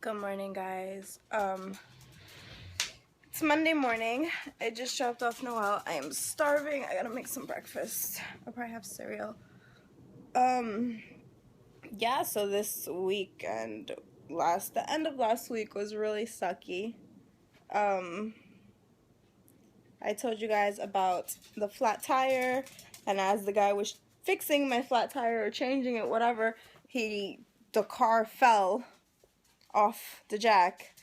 Good morning, guys. It's Monday morning. I just dropped off Noelle. I am starving. I gotta make some breakfast. I'll probably have cereal. Yeah, so this week and the end of last week was really sucky. I told you guys about the flat tire, and as the guy was fixing my flat tire or changing it, whatever, the car fell off the jack.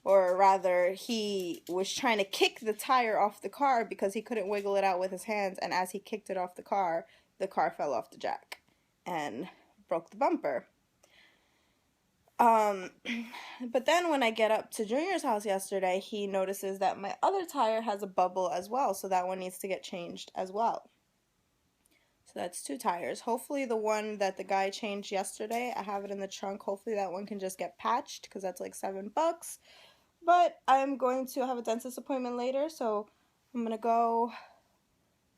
Or rather, he was trying to kick the tire off the car because he couldn't wiggle it out with his hands, and as he kicked it off the car fell off the jack and broke the bumper. But then when I get up to Junior's house yesterday, he notices that my other tire has a bubble as well, so that one needs to get changed as well. So that's 2 tires. Hopefully the one that the guy changed yesterday, I have it in the trunk. Hopefully that one can just get patched because that's like $7. But I'm going to have a dentist appointment later, so I'm gonna go.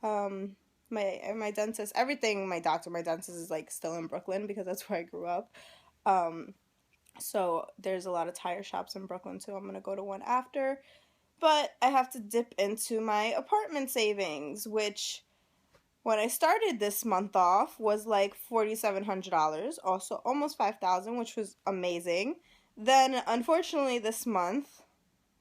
My dentist, everything, my dentist is like still in Brooklyn because that's where I grew up. So there's a lot of tire shops in Brooklyn too. I'm gonna go to one after, but I have to dip into my apartment savings, which when I started this month off was like $4,700, also almost $5,000, which was amazing. Then unfortunately this month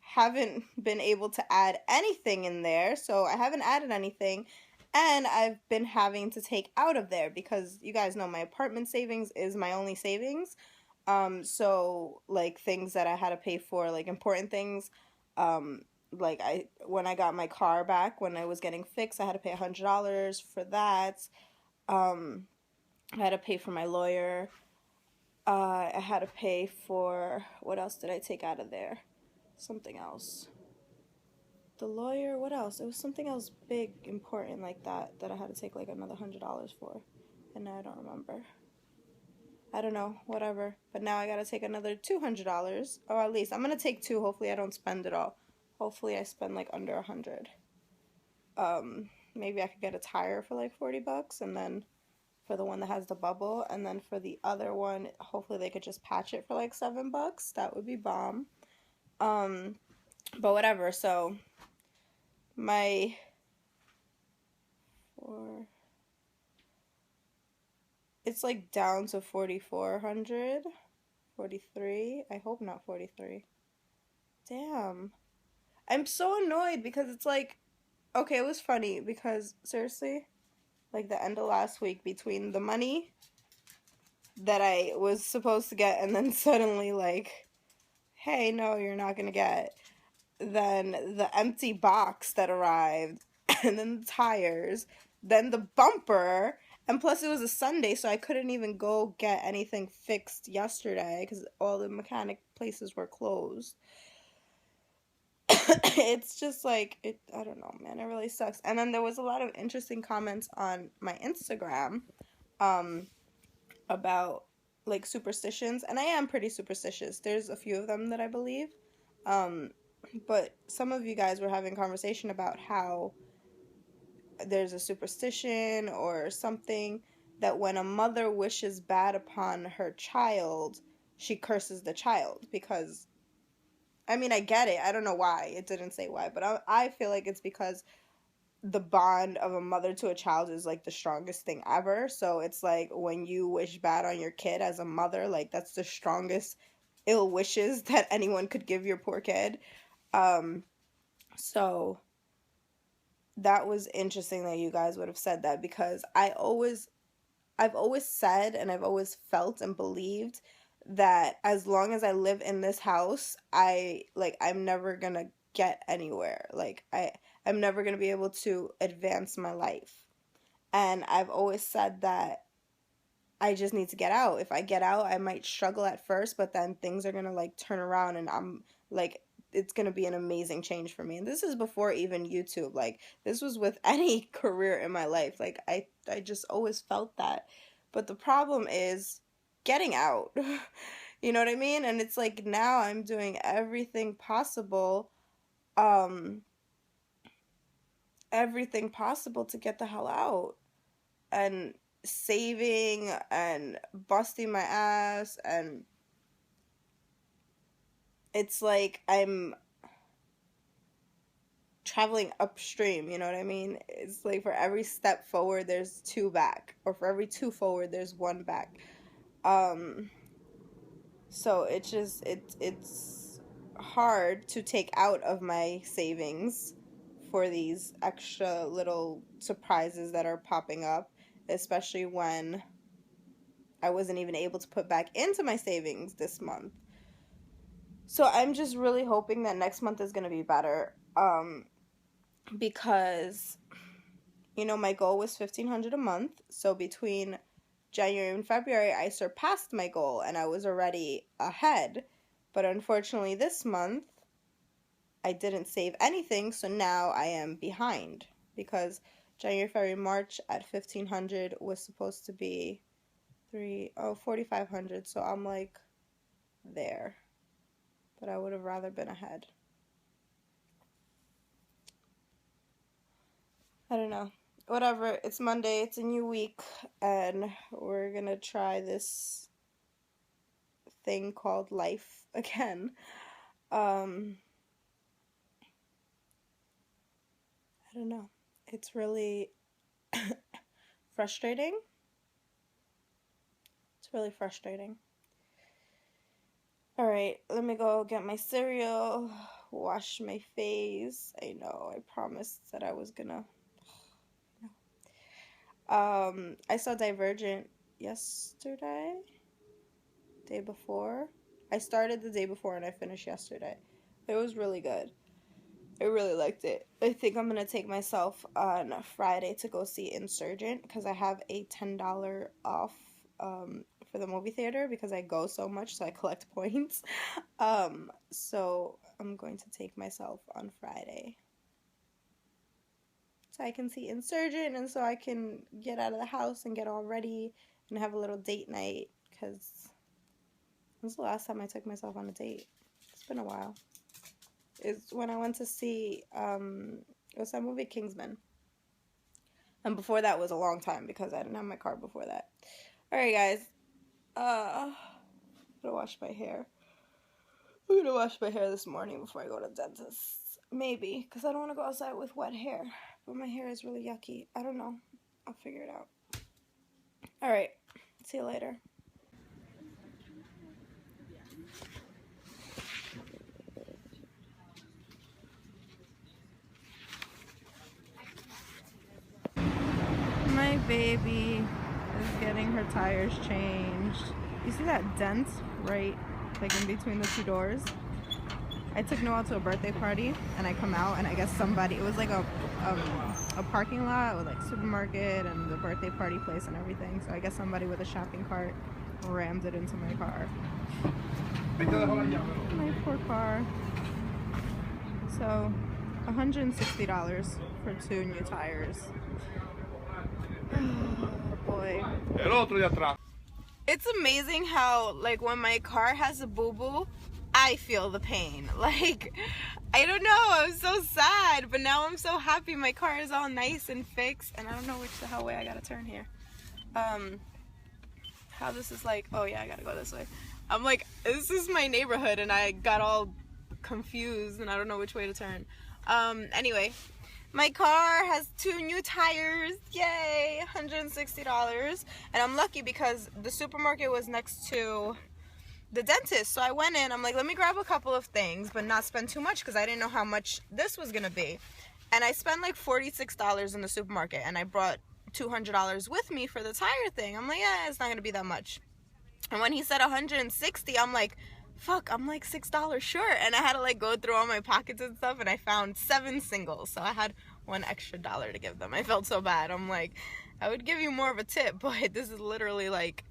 haven't been able to add anything in there, so I haven't added anything, and I've been having to take out of there because you guys know my apartment savings is my only savings. So like things that I had to pay for, like important things, like when I got my car back when I was getting fixed, I had to pay $100 for that. I had to pay for my lawyer. I had to pay for, what else did I take out of there? Something else. The lawyer, what else? It was something else big, important like that I had to take like another $100 for. And now I don't remember. I don't know, whatever. But now I gotta take another $200. Or at least, I'm gonna take 2. Hopefully I don't spend it all. Hopefully I spend like under 100. Maybe I could get a tire for like $40, and then for the one that has the bubble, and then for the other one, hopefully they could just patch it for like $7. That would be bomb. But whatever, so my it's like down to 4,400, 43. I hope not 43. Damn. I'm so annoyed because it's like, okay, it was funny because seriously, like the end of last week, between the money that I was supposed to get and then suddenly like, hey, no, you're not gonna get, then the empty box that arrived, and then the tires, then the bumper, and plus it was a Sunday, so I couldn't even go get anything fixed yesterday because all the mechanic places were closed. It's just like, I don't know, man, it really sucks. And then there was a lot of interesting comments on my Instagram about like superstitions, and I am pretty superstitious. There's a few of them that I believe. But some of you guys were having conversation about how there's a superstition or something that when a mother wishes bad upon her child, she curses the child because, I mean, I get it. I don't know why. It didn't say why, but I feel like it's because the bond of a mother to a child is like the strongest thing ever. So it's like when you wish bad on your kid as a mother, like that's the strongest ill wishes that anyone could give your poor kid. So that was interesting that you guys would have said that because I've always said and I've always felt and believed that as long as I live in this house, I'm never gonna get anywhere. Like I'm never gonna be able to advance my life. And I've always said that I just need to get out. If I get out, I might struggle at first, but then things are gonna like turn around and I'm like it's gonna be an amazing change for me. And this is before even YouTube. Like this was with any career in my life. Like I just always felt that. But the problem is getting out. You know what I mean? And it's like now I'm doing everything possible to get the hell out. And saving and busting my ass and it's like I'm traveling upstream, you know what I mean? It's like for every step forward there's two back, or for every two forward there's one back. So it's just it's hard to take out of my savings for these extra little surprises that are popping up, especially when I wasn't even able to put back into my savings this month. So I'm just really hoping that next month is going to be better, because my goal was $1,500 a month. So between January and February, I surpassed my goal and I was already ahead. But unfortunately, this month, I didn't save anything, so now I am behind, because January, February, March at $1,500 was supposed to be $4,500. So I'm like there, but I would have rather been ahead. I don't know. Whatever. It's Monday. It's a new week, and we're gonna try this thing called life again. I don't know. It's really frustrating. It's really frustrating. All right, let me go get my cereal, wash my face. I know, I promised that I was gonna. I saw Divergent yesterday, day before. I started the day before and I finished yesterday. It was really good. I really liked it. I think I'm gonna take myself on Friday to go see Insurgent, because I have a $10 off for the movie theater, because I go so much, so I collect points. So I'm going to take myself on Friday so I can see Insurgent, and so I can get out of the house and get all ready and have a little date night, because when's the last time I took myself on a date? It's been a while. It's when I went to see it was that movie Kingsman. And before that was a long time, because I didn't have my car before that. Alright, guys. I'm gonna wash my hair. I'm gonna wash my hair this morning before I go to the dentist. Maybe, because I don't want to go outside with wet hair. But my hair is really yucky. I don't know. I'll figure it out. Alright. See you later. My baby is getting her tires changed. You see that dent right like in between the two doors? I took Noah to a birthday party, and I come out, and I guess somebody, it was like a parking lot with like supermarket and the birthday party place and everything, so I guess somebody with a shopping cart rammed it into my car. My poor car. So $160 for 2 new tires. Oh boy. It's amazing how, like, when my car has a boo-boo, I feel the pain. Like, I don't know, I'm so sad, but now I'm so happy my car is all nice and fixed, and I don't know which the hell way I gotta turn here. How this is like, oh yeah, I gotta go this way. I'm like, this is my neighborhood, and I got all confused, and I don't know which way to turn. Anyway, my car has 2 new tires, yay, $160, and I'm lucky because the supermarket was next to the dentist, so I went in, I'm like, let me grab a couple of things, but not spend too much, because I didn't know how much this was gonna be, and I spent like $46 in the supermarket, and I brought $200 with me for the tire thing. I'm like, yeah, it's not gonna be that much. And when he said 160, I'm like, fuck, I'm like $6 short, and I had to like go through all my pockets and stuff, and I found 7 singles, so I had $1 extra to give them. I felt so bad. I'm like, I would give you more of a tip, but this is literally like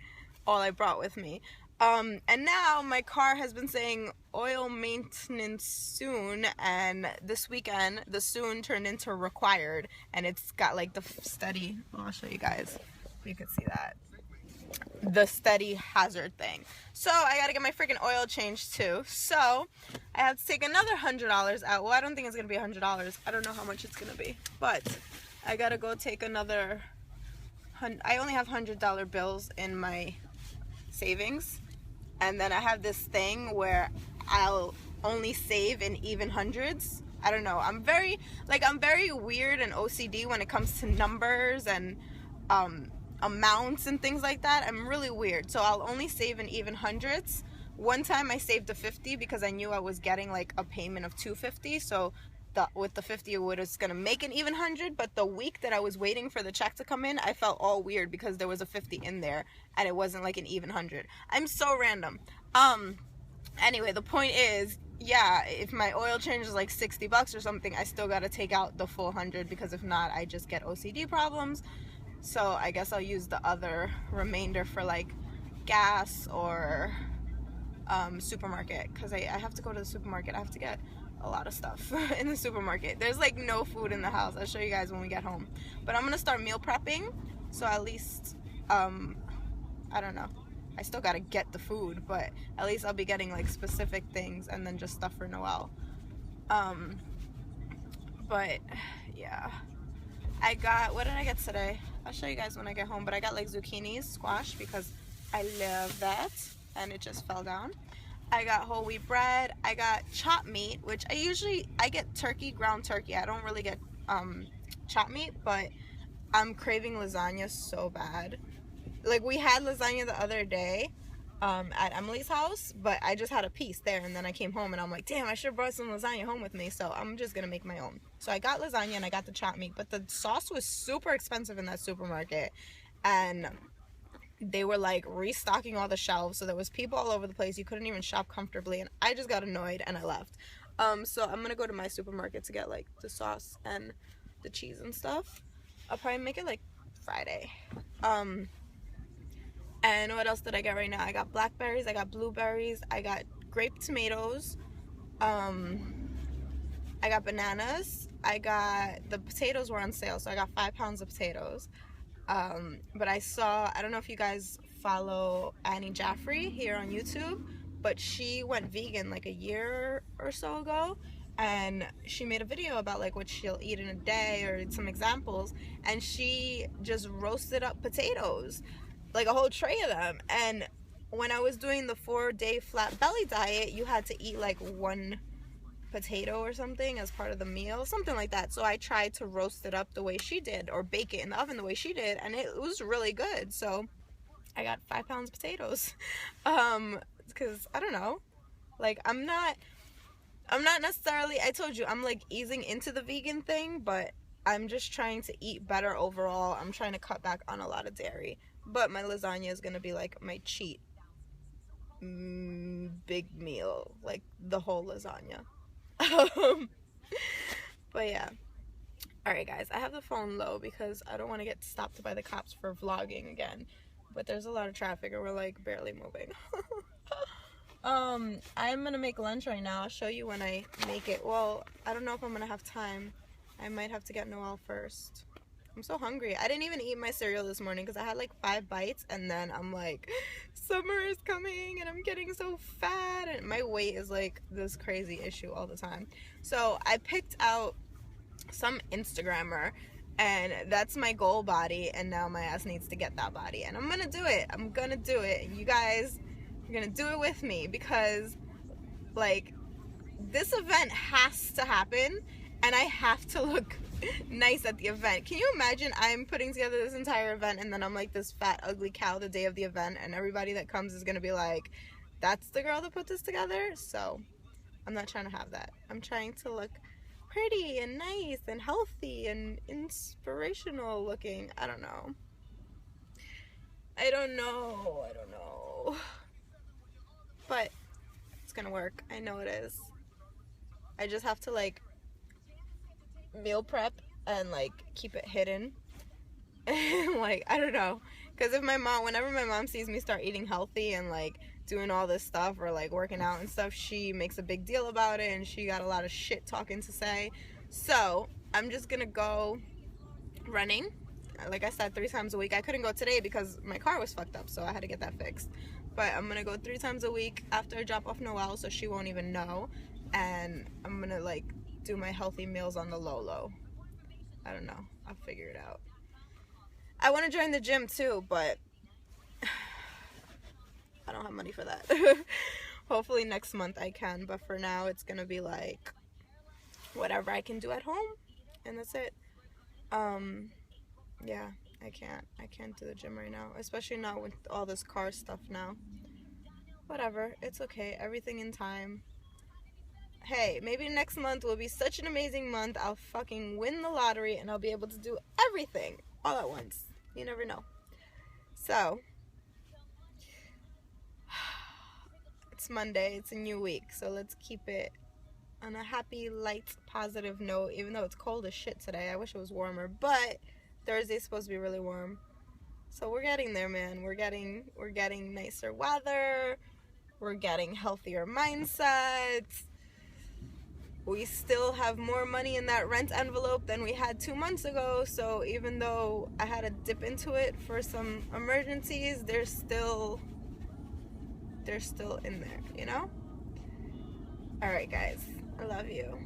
all I brought with me. And now my car has been saying oil maintenance soon, and this weekend the soon turned into required, and it's got like the steady, I'll show you guys if you can see that, the steady hazard thing. So I gotta get my freaking oil changed too, so I have to take another $100 out. Well, I don't think it's gonna be $100. I don't know how much it's gonna be, but I gotta go take another I only have $100 bills in my savings, and then I have this thing where I'll only save in even hundreds. I don't know. I'm very weird and OCD when it comes to numbers and amounts and things like that. I'm really weird. So I'll only save in even hundreds. One time I saved a 50 because I knew I was getting like a payment of 250. So with the 50 it was gonna make an even 100. But the week that I was waiting for the check to come in, I felt all weird because there was a 50 in there and it wasn't like an even 100. I'm so random. Anyway, the point is, yeah, if my oil change is like $60 or something, I still gotta take out the full 100 because if not, I just get OCD problems. So I guess I'll use the other remainder for like gas or supermarket, because I have to go to the supermarket. I have to get a lot of stuff in the supermarket. There's like no food in the house. I'll show you guys when we get home. But I'm gonna start meal prepping, so at least I don't know, I still gotta get the food, but at least I'll be getting like specific things and then just stuff for Noel. But yeah, I got, what did I get today? I'll show you guys when I get home. But I got like zucchinis, squash, because I love that, and it just fell down. I got whole wheat bread. I got chopped meat, which I get turkey, ground turkey. I don't really get chopped meat, but I'm craving lasagna so bad. Like, we had lasagna the other day at Emily's house, but I just had a piece there, and then I came home and I'm like, damn, I should have brought some lasagna home with me. So I'm just gonna make my own. So I got lasagna and I got the chopped meat, but the sauce was super expensive in that supermarket, and they were like restocking all the shelves, so there was people all over the place. You couldn't even shop comfortably, and I just got annoyed and I left. So I'm gonna go to my supermarket to get like the sauce and the cheese and stuff. I'll probably make it like Friday. And what else did I get right now? I got blackberries, I got blueberries, I got grape tomatoes, I got bananas, the potatoes were on sale, so I got 5 pounds of potatoes. But I don't know if you guys follow Annie Jaffrey here on YouTube, but she went vegan like a year or so ago, and she made a video about like what she'll eat in a day or some examples, and she just roasted up potatoes, like a whole tray of them. And when I was doing the 4-day flat belly diet, you had to eat like 1 potato or something as part of the meal, something like that. So I tried to roast it up the way she did, or bake it in the oven the way she did, and it was really good. So I got 5 pounds of potatoes, because I don't know, like I'm not necessarily, I told you, I'm like easing into the vegan thing, but I'm just trying to eat better overall. I'm trying to cut back on a lot of dairy, but my lasagna is gonna be like my cheat big meal, like the whole lasagna. But yeah, all right guys, I have the phone low because I don't want to get stopped by the cops for vlogging again, but there's a lot of traffic and we're like barely moving. I'm gonna make lunch right now. I'll show you when I make it. Well, I don't know if I'm gonna have time. I might have to get Noel first. I'm so hungry. I didn't even eat my cereal this morning because I had like 5 bites, and then I'm like, summer is coming and I'm getting so fat, and my weight is like this crazy issue all the time. So I picked out some Instagrammer, and that's my goal body, and now my ass needs to get that body, and I'm gonna do it. I'm gonna do it. You guys are gonna do it with me, because like this event has to happen and I have to look nice at the event. Can you imagine I'm putting together this entire event and then I'm like this fat ugly cow the day of the event, and everybody that comes is gonna be like, that's the girl that put this together? So I'm not trying to have that. I'm trying to look pretty and nice and healthy and inspirational looking. I don't know. But it's gonna work. I know it is. I just have to like meal prep and like keep it hidden. And like, I don't know. Because whenever my mom sees me start eating healthy and like doing all this stuff or like working out and stuff, she makes a big deal about it and she got a lot of shit talking to say. So I'm just gonna go running, like I said, 3 times a week. I couldn't go today because my car was fucked up, so I had to get that fixed. But I'm gonna go 3 times a week after I drop off Noel, so she won't even know. And I'm gonna like do my healthy meals on the low. I don't know, I'll figure it out. I want to join the gym too, but I don't have money for that. Hopefully next month I can, but for now it's gonna be like whatever I can do at home, and that's it. Yeah, I can't do the gym right now, especially not with all this car stuff now. Whatever, it's okay, everything in time. Hey, maybe next month will be such an amazing month, I'll fucking win the lottery and I'll be able to do everything all at once. You never know. So, it's Monday, it's a new week, so let's keep it on a happy, light, positive note, even though it's cold as shit today. I wish it was warmer, but Thursday's supposed to be really warm. So we're getting there, man. We're getting nicer weather. We're getting healthier mindsets. We still have more money in that rent envelope than we had 2 months ago. So even though I had to dip into it for some emergencies, they're still in there, you know? All right, guys. I love you.